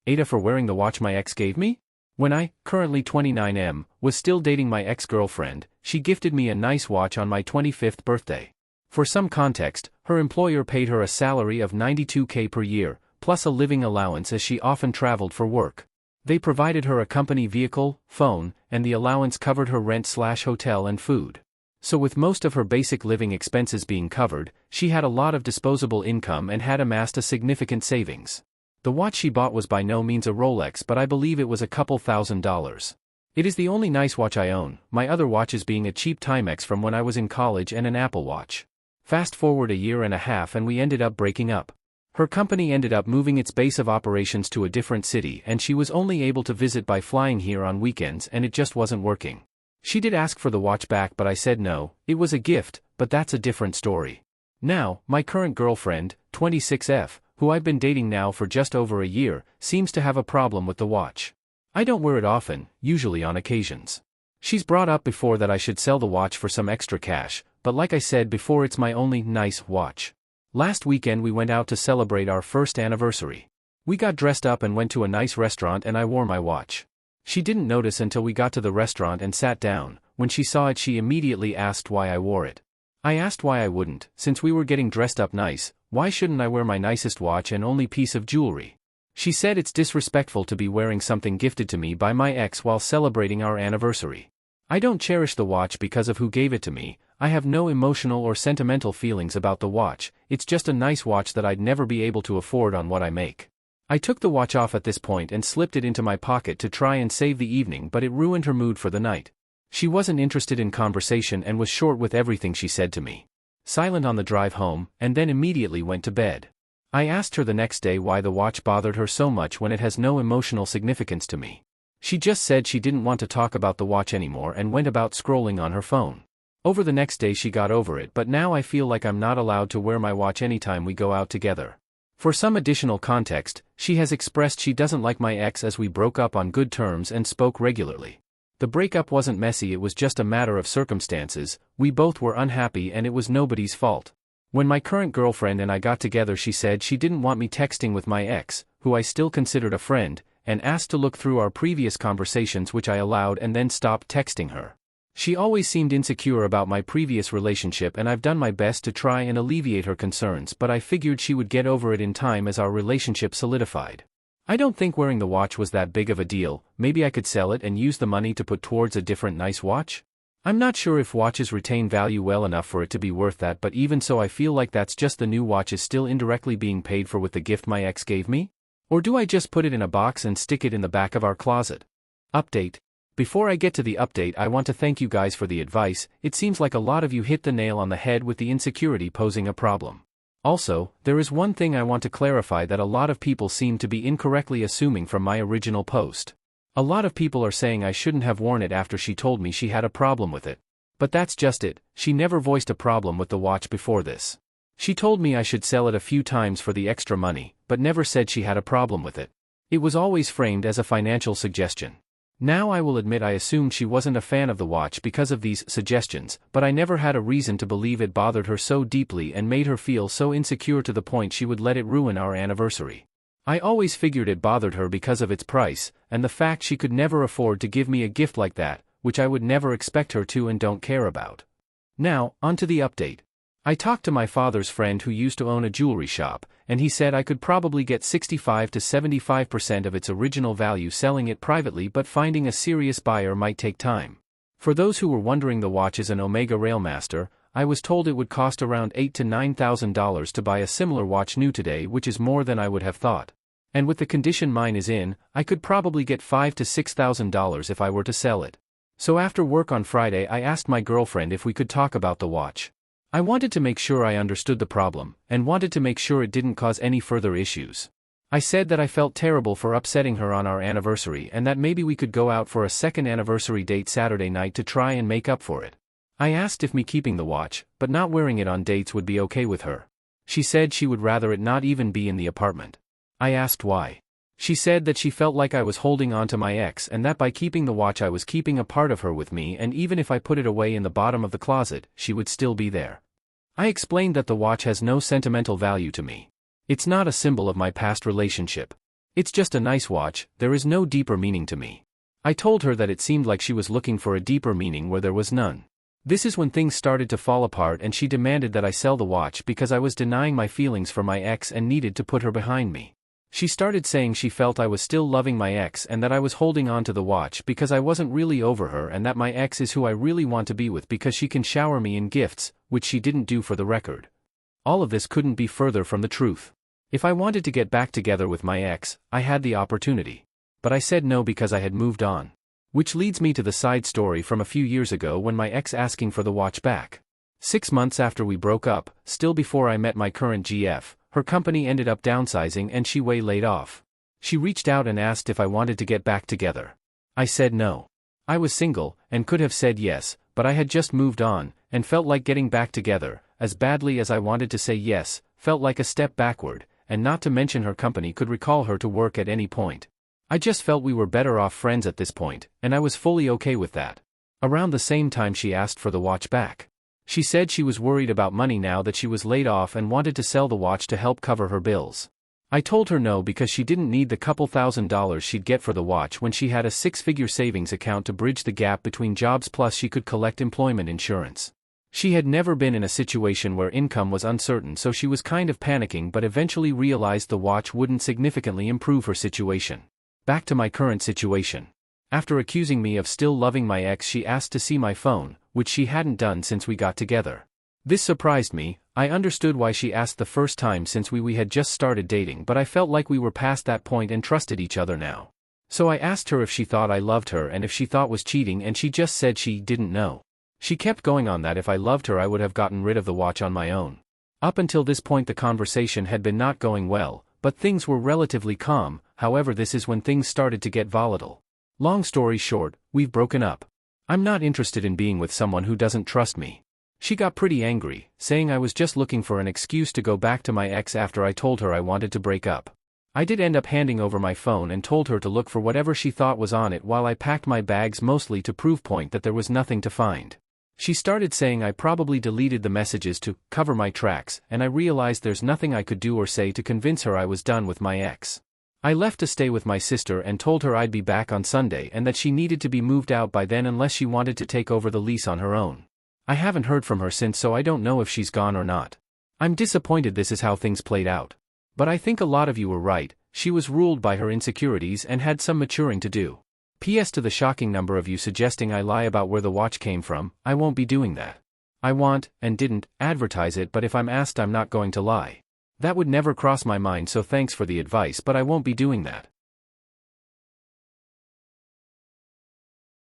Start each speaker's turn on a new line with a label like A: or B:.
A: AITA for wearing the watch my ex gave me? When I, currently 29, was still dating my ex-girlfriend, she gifted me a nice watch on my 25th birthday. For some context, her employer paid her a salary of $92K per year, plus a living allowance as she often traveled for work. They provided her a company vehicle, phone, and the allowance covered her rent/hotel and food. So with most of her basic living expenses being covered, she had a lot of disposable income and had amassed a significant savings. The watch she bought was by no means a Rolex, but I believe it was a couple $1,000s. It is the only nice watch I own, my other watches being a cheap Timex from when I was in college and an Apple Watch. Fast forward a year and a half and we ended up breaking up. Her company ended up moving its base of operations to a different city and she was only able to visit by flying here on weekends and it just wasn't working. She did ask for the watch back but I said no, it was a gift, but that's a different story. Now, my current girlfriend, 26F, who I've been dating now for just over a year, seems to have a problem with the watch. I don't wear it often, usually on occasions. She's brought up before that I should sell the watch for some extra cash, but like I said before, it's my only nice watch. Last weekend we went out to celebrate our first anniversary. We got dressed up and went to a nice restaurant and I wore my watch. She didn't notice until we got to the restaurant and sat down. When she saw it she immediately asked why I wore it. I asked why I wouldn't, since we were getting dressed up nice. Why shouldn't I wear my nicest watch and only piece of jewelry? She said it's disrespectful to be wearing something gifted to me by my ex while celebrating our anniversary. I don't cherish the watch because of who gave it to me. I have no emotional or sentimental feelings about the watch, it's just a nice watch that I'd never be able to afford on what I make. I took the watch off at this point and slipped it into my pocket to try and save the evening, but it ruined her mood for the night. She wasn't interested in conversation and was short with everything she said to me. Silent on the drive home, and then immediately went to bed. I asked her the next day why the watch bothered her so much when it has no emotional significance to me. She just said she didn't want to talk about the watch anymore and went about scrolling on her phone. Over the next day she got over it, but now I feel like I'm not allowed to wear my watch anytime we go out together. For some additional context, she has expressed she doesn't like my ex as we broke up on good terms and spoke regularly. The breakup wasn't messy, it was just a matter of circumstances. We both were unhappy and it was nobody's fault. When my current girlfriend and I got together she said she didn't want me texting with my ex, who I still considered a friend, and asked to look through our previous conversations, which I allowed and then stopped texting her. She always seemed insecure about my previous relationship and I've done my best to try and alleviate her concerns, but I figured she would get over it in time as our relationship solidified. I don't think wearing the watch was that big of a deal. Maybe I could sell it and use the money to put towards a different nice watch? I'm not sure if watches retain value well enough for it to be worth that, but even so I feel like that's just the new watch is still indirectly being paid for with the gift my ex gave me? Or do I just put it in a box and stick it in the back of our closet? Update. Before I get to the update, I want to thank you guys for the advice. It seems like a lot of you hit the nail on the head with the insecurity posing a problem. Also, there is one thing I want to clarify that a lot of people seem to be incorrectly assuming from my original post. A lot of people are saying I shouldn't have worn it after she told me she had a problem with it. But that's just it, she never voiced a problem with the watch before this. She told me I should sell it a few times for the extra money, but never said she had a problem with it. It was always framed as a financial suggestion. Now I will admit I assumed she wasn't a fan of the watch because of these suggestions, but I never had a reason to believe it bothered her so deeply and made her feel so insecure to the point she would let it ruin our anniversary. I always figured it bothered her because of its price, and the fact she could never afford to give me a gift like that, which I would never expect her to and don't care about. Now, onto the update. I talked to my father's friend who used to own a jewelry shop, and he said I could probably get 65 to 75% of its original value selling it privately, but finding a serious buyer might take time. For those who were wondering, the watch is an Omega Railmaster. I was told it would cost around $8,000 to $9,000 to buy a similar watch new today, which is more than I would have thought. And with the condition mine is in, I could probably get $5,000 to $6,000 if I were to sell it. So after work on Friday I asked my girlfriend if we could talk about the watch. I wanted to make sure I understood the problem, and wanted to make sure it didn't cause any further issues. I said that I felt terrible for upsetting her on our anniversary and that maybe we could go out for a second anniversary date Saturday night to try and make up for it. I asked if me keeping the watch, but not wearing it on dates would be okay with her. She said she would rather it not even be in the apartment. I asked why. She said that she felt like I was holding on to my ex and that by keeping the watch I was keeping a part of her with me, and even if I put it away in the bottom of the closet, she would still be there. I explained that the watch has no sentimental value to me. It's not a symbol of my past relationship. It's just a nice watch, there is no deeper meaning to me. I told her that it seemed like she was looking for a deeper meaning where there was none. This is when things started to fall apart and she demanded that I sell the watch because I was denying my feelings for my ex and needed to put her behind me. She started saying she felt I was still loving my ex and that I was holding on to the watch because I wasn't really over her and that my ex is who I really want to be with because she can shower me in gifts, which she didn't do for the record. All of this couldn't be further from the truth. If I wanted to get back together with my ex, I had the opportunity. But I said no because I had moved on. Which leads me to the side story from a few years ago when my ex asking for the watch back. 6 months after we broke up, still before I met my current GF, her company ended up downsizing and she was laid off. She reached out and asked if I wanted to get back together. I said no. I was single, and could have said yes, but I had just moved on, and felt like getting back together, as badly as I wanted to say yes, felt like a step backward, and not to mention her company could recall her to work at any point. I just felt we were better off friends at this point, and I was fully okay with that. Around the same time she asked for the watch back. She said she was worried about money now that she was laid off and wanted to sell the watch to help cover her bills. I told her no because she didn't need the couple $1,000s she'd get for the watch when she had a 6-figure savings account to bridge the gap between jobs, plus she could collect employment insurance. She had never been in a situation where income was uncertain, so she was kind of panicking, but eventually realized the watch wouldn't significantly improve her situation. Back to my current situation. After accusing me of still loving my ex, she asked to see my phone, which she hadn't done since we got together. This surprised me. I understood why she asked the first time since we had just started dating, but I felt like we were past that point and trusted each other now. So I asked her if she thought I loved her and if she thought was cheating, and she just said she didn't know. She kept going on that if I loved her I would have gotten rid of the watch on my own. Up until this point the conversation had been not going well, but things were relatively calm. However, this is when things started to get volatile. Long story short, we've broken up. I'm not interested in being with someone who doesn't trust me. She got pretty angry, saying I was just looking for an excuse to go back to my ex after I told her I wanted to break up. I did end up handing over my phone and told her to look for whatever she thought was on it while I packed my bags, mostly to prove point that there was nothing to find. She started saying I probably deleted the messages to cover my tracks, and I realized there's nothing I could do or say to convince her I was done with my ex. I left to stay with my sister and told her I'd be back on Sunday and that she needed to be moved out by then unless she wanted to take over the lease on her own. I haven't heard from her since, so I don't know if she's gone or not. I'm disappointed this is how things played out. But I think a lot of you were right, she was ruled by her insecurities and had some maturing to do. P.S. to the shocking number of you suggesting I lie about where the watch came from, I won't be doing that. I want, and didn't, advertise it, but if I'm asked I'm not going to lie. That would never cross my mind, so thanks for the advice, but I won't be doing that.